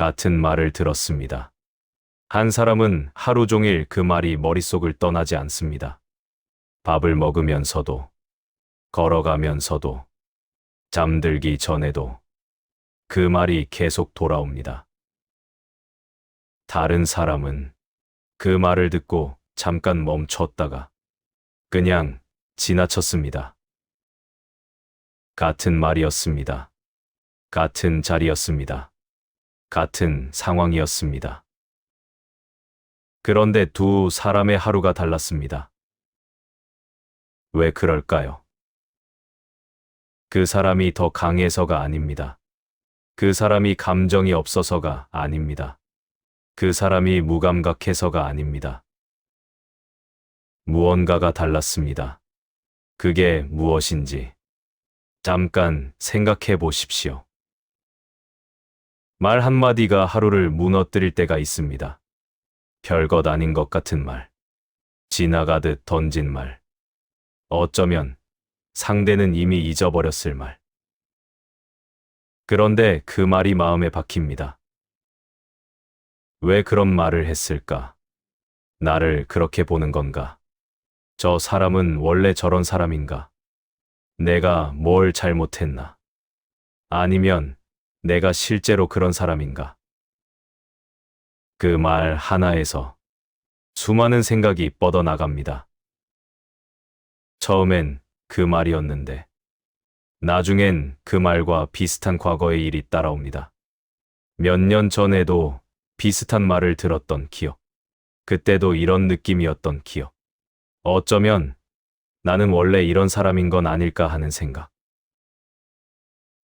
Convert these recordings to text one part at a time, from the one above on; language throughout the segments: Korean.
같은 말을 들었습니다. 한 사람은 하루 종일 그 말이 머릿속을 떠나지 않습니다. 밥을 먹으면서도, 걸어가면서도, 잠들기 전에도 그 말이 계속 돌아옵니다. 다른 사람은 그 말을 듣고 잠깐 멈췄다가 그냥 지나쳤습니다. 같은 말이었습니다. 같은 자리였습니다. 같은 상황이었습니다. 그런데 두 사람의 하루가 달랐습니다. 왜 그럴까요? 그 사람이 더 강해서가 아닙니다. 그 사람이 감정이 없어서가 아닙니다. 그 사람이 무감각해서가 아닙니다. 무언가가 달랐습니다. 그게 무엇인지 잠깐 생각해 보십시오. 말 한마디가 하루를 무너뜨릴 때가 있습니다. 별것 아닌 것 같은 말, 지나가듯 던진 말, 어쩌면 상대는 이미 잊어버렸을 말. 그런데 그 말이 마음에 박힙니다. 왜 그런 말을 했을까? 나를 그렇게 보는 건가? 저 사람은 원래 저런 사람인가? 내가 뭘 잘못했나? 아니면 내가 실제로 그런 사람인가? 그 말 하나에서 수많은 생각이 뻗어나갑니다. 처음엔 그 말이었는데, 나중엔 그 말과 비슷한 과거의 일이 따라옵니다. 몇 년 전에도 비슷한 말을 들었던 기억. 그때도 이런 느낌이었던 기억. 어쩌면 나는 원래 이런 사람인 건 아닐까 하는 생각.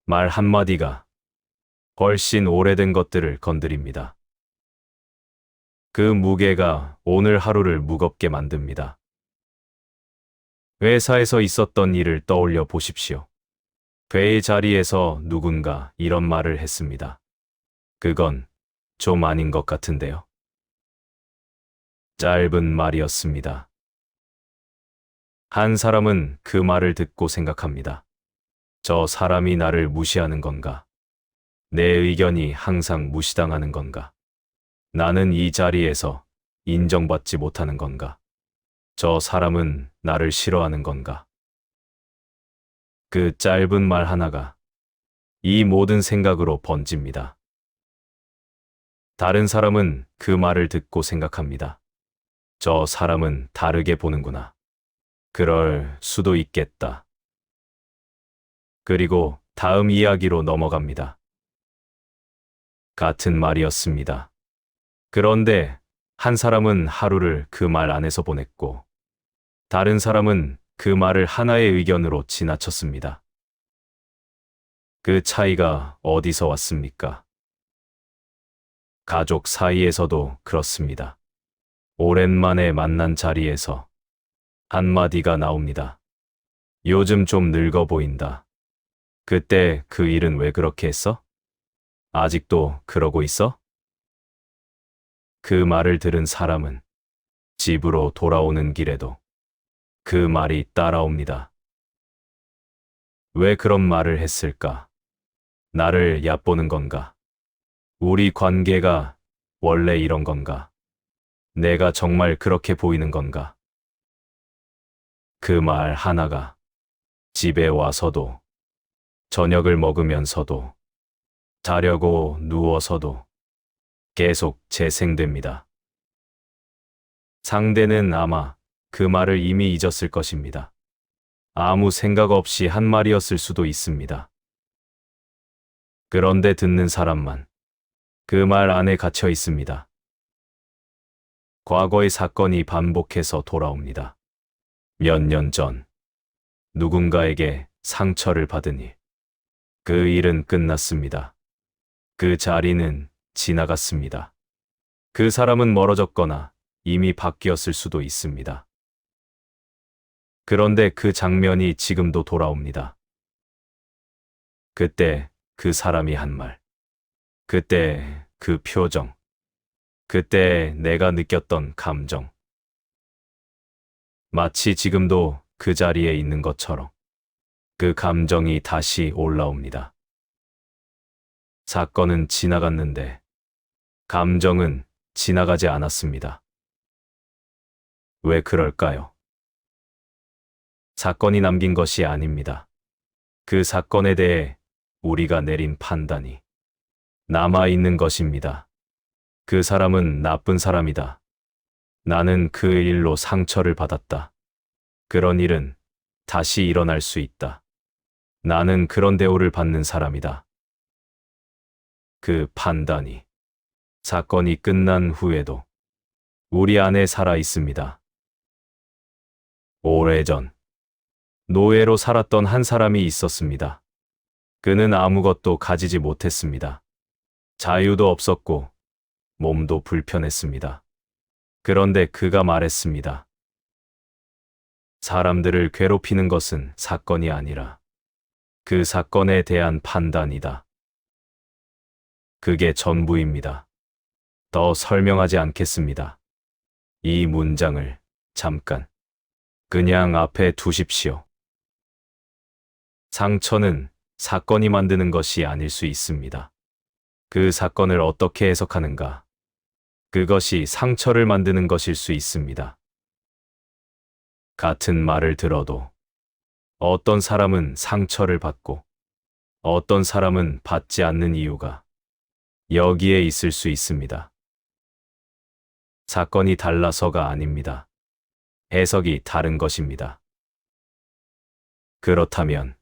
말 한마디가 훨씬 오래된 것들을 건드립니다. 그 무게가 오늘 하루를 무겁게 만듭니다. 회사에서 있었던 일을 떠올려 보십시오. 회의 자리에서 누군가 이런 말을 했습니다. 그건 좀 아닌 것 같은데요. 짧은 말이었습니다. 한 사람은 그 말을 듣고 생각합니다. 저 사람이 나를 무시하는 건가? 내 의견이 항상 무시당하는 건가? 나는 이 자리에서 인정받지 못하는 건가? 저 사람은 나를 싫어하는 건가? 그 짧은 말 하나가 이 모든 생각으로 번집니다. 다른 사람은 그 말을 듣고 생각합니다. 저 사람은 다르게 보는구나. 그럴 수도 있겠다. 그리고 다음 이야기로 넘어갑니다. 같은 말이었습니다. 그런데 한 사람은 하루를 그 말 안에서 보냈고, 다른 사람은 그 말을 하나의 의견으로 지나쳤습니다. 그 차이가 어디서 왔습니까? 가족 사이에서도 그렇습니다. 오랜만에 만난 자리에서 한마디가 나옵니다. 요즘 좀 늙어 보인다. 그때 그 일은 왜 그렇게 했어? 아직도 그러고 있어? 그 말을 들은 사람은 집으로 돌아오는 길에도 그 말이 따라옵니다. 왜 그런 말을 했을까? 나를 얕보는 건가? 우리 관계가 원래 이런 건가? 내가 정말 그렇게 보이는 건가? 그 말 하나가 집에 와서도, 저녁을 먹으면서도, 자려고 누워서도 계속 재생됩니다. 상대는 아마 그 말을 이미 잊었을 것입니다. 아무 생각 없이 한 말이었을 수도 있습니다. 그런데 듣는 사람만 그 말 안에 갇혀 있습니다. 과거의 사건이 반복해서 돌아옵니다. 몇 년 전 누군가에게 상처를 받으니 그 일은 끝났습니다. 그 자리는 지나갔습니다. 그 사람은 멀어졌거나 이미 바뀌었을 수도 있습니다. 그런데 그 장면이 지금도 돌아옵니다. 그때 그 사람이 한 말, 그때 그 표정, 그때 내가 느꼈던 감정. 마치 지금도 그 자리에 있는 것처럼 그 감정이 다시 올라옵니다. 사건은 지나갔는데 감정은 지나가지 않았습니다. 왜 그럴까요? 사건이 남긴 것이 아닙니다. 그 사건에 대해 우리가 내린 판단이 남아 있는 것입니다. 그 사람은 나쁜 사람이다. 나는 그 일로 상처를 받았다. 그런 일은 다시 일어날 수 있다. 나는 그런 대우를 받는 사람이다. 그 판단이 사건이 끝난 후에도 우리 안에 살아 있습니다. 오래전 노예로 살았던 한 사람이 있었습니다. 그는 아무것도 가지지 못했습니다. 자유도 없었고 몸도 불편했습니다. 그런데 그가 말했습니다. 사람들을 괴롭히는 것은 사건이 아니라 그 사건에 대한 판단이다. 그게 전부입니다. 더 설명하지 않겠습니다. 이 문장을 잠깐 그냥 앞에 두십시오. 상처는 사건이 만드는 것이 아닐 수 있습니다. 그 사건을 어떻게 해석하는가? 그것이 상처를 만드는 것일 수 있습니다. 같은 말을 들어도 어떤 사람은 상처를 받고 어떤 사람은 받지 않는 이유가 여기에 있을 수 있습니다. 사건이 달라서가 아닙니다. 해석이 다른 것입니다. 그렇다면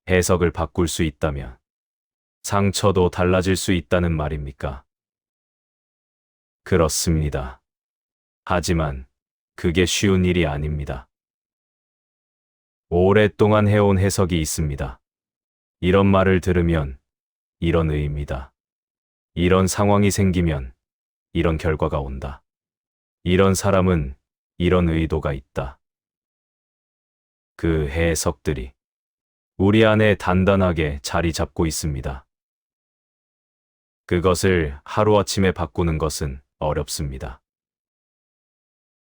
해석을 바꿀 수 있다면 상처도 달라질 수 있다는 말입니까? 그렇습니다. 하지만 그게 쉬운 일이 아닙니다. 오랫동안 해온 해석이 있습니다. 이런 말을 들으면 이런 의미다. 이런 상황이 생기면 이런 결과가 온다. 이런 사람은 이런 의도가 있다. 그 해석들이 우리 안에 단단하게 자리 잡고 있습니다. 그것을 하루아침에 바꾸는 것은 어렵습니다.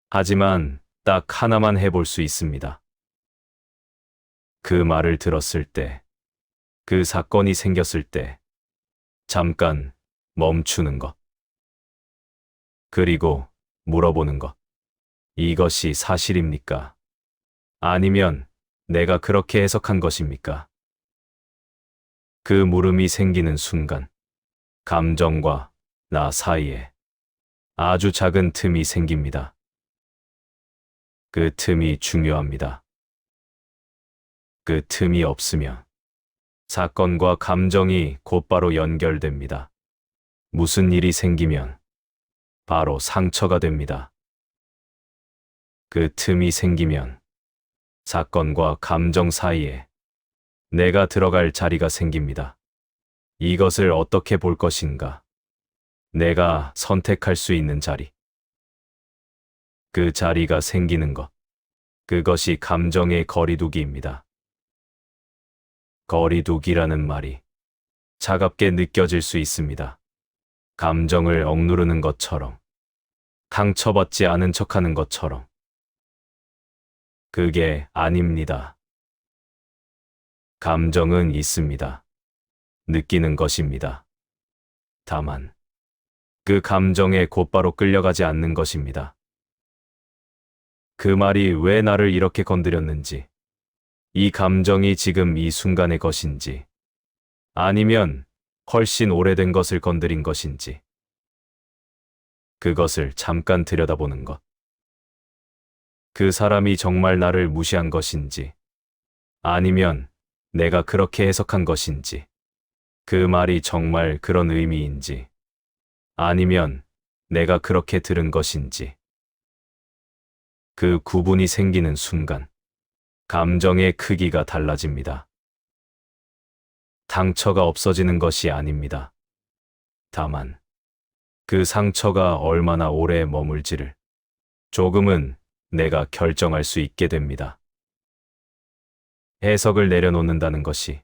하지만 딱 하나만 해볼 수 있습니다. 그 말을 들었을 때, 그 사건이 생겼을 때, 잠깐 멈추는 것. 그리고 물어보는 것. 이것이 사실입니까? 아니면 내가 그렇게 해석한 것입니까? 그 물음이 생기는 순간, 감정과 나 사이에 아주 작은 틈이 생깁니다. 그 틈이 중요합니다. 그 틈이 없으면 사건과 감정이 곧바로 연결됩니다. 무슨 일이 생기면 바로 상처가 됩니다. 그 틈이 생기면 사건과 감정 사이에 내가 들어갈 자리가 생깁니다. 이것을 어떻게 볼 것인가? 내가 선택할 수 있는 자리. 그 자리가 생기는 것. 그것이 감정의 거리두기입니다. 거리두기라는 말이 차갑게 느껴질 수 있습니다. 감정을 억누르는 것처럼, 상처받지 않은 척하는 것처럼. 그게 아닙니다. 감정은 있습니다. 느끼는 것입니다. 다만, 그 감정에 곧바로 끌려가지 않는 것입니다. 그 말이 왜 나를 이렇게 건드렸는지, 이 감정이 지금 이 순간의 것인지, 아니면 훨씬 오래된 것을 건드린 것인지, 그것을 잠깐 들여다보는 것. 그 사람이 정말 나를 무시한 것인지, 아니면 내가 그렇게 해석한 것인지, 그 말이 정말 그런 의미인지, 아니면 내가 그렇게 들은 것인지. 그 구분이 생기는 순간, 감정의 크기가 달라집니다. 상처가 없어지는 것이 아닙니다. 다만, 그 상처가 얼마나 오래 머물지를 조금은 내가 결정할 수 있게 됩니다. 해석을 내려놓는다는 것이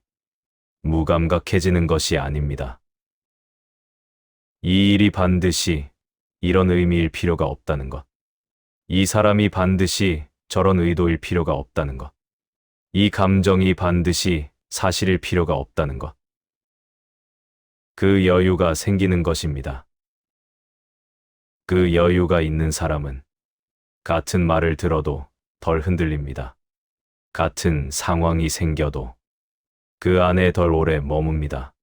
무감각해지는 것이 아닙니다. 이 일이 반드시 이런 의미일 필요가 없다는 것. 이 사람이 반드시 저런 의도일 필요가 없다는 것. 이 감정이 반드시 사실일 필요가 없다는 것. 그 여유가 생기는 것입니다. 그 여유가 있는 사람은 같은 말을 들어도 덜 흔들립니다. 같은 상황이 생겨도 그 안에 덜 오래 머뭅니다.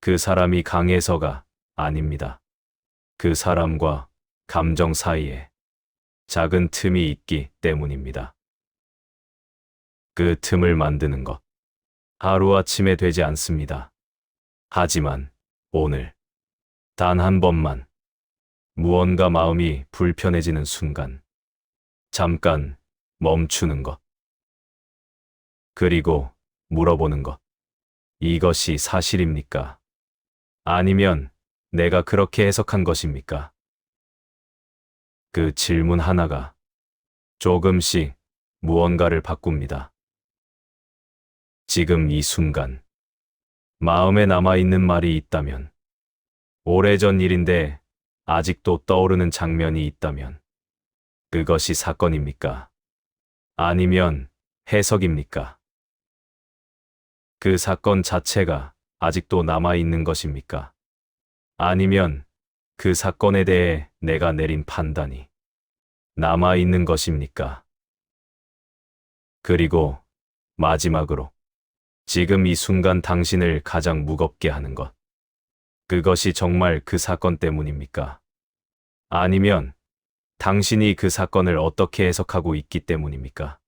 그 사람이 강해서가 아닙니다. 그 사람과 감정 사이에 작은 틈이 있기 때문입니다. 그 틈을 만드는 것, 하루아침에 되지 않습니다. 하지만 오늘 단 한 번만 무언가 마음이 불편해지는 순간 잠깐 멈추는 것. 그리고 물어보는 것. 이것이 사실입니까? 아니면 내가 그렇게 해석한 것입니까? 그 질문 하나가 조금씩 무언가를 바꿉니다. 지금 이 순간 마음에 남아있는 말이 있다면, 오래전 일인데 아직도 떠오르는 장면이 있다면 그것이 사건입니까? 아니면 해석입니까? 그 사건 자체가 아직도 남아있는 것입니까? 아니면 그 사건에 대해 내가 내린 판단이 남아있는 것입니까? 그리고 마지막으로 지금 이 순간 당신을 가장 무겁게 하는 것. 그것이 정말 그 사건 때문입니까? 아니면 당신이 그 사건을 어떻게 해석하고 있기 때문입니까?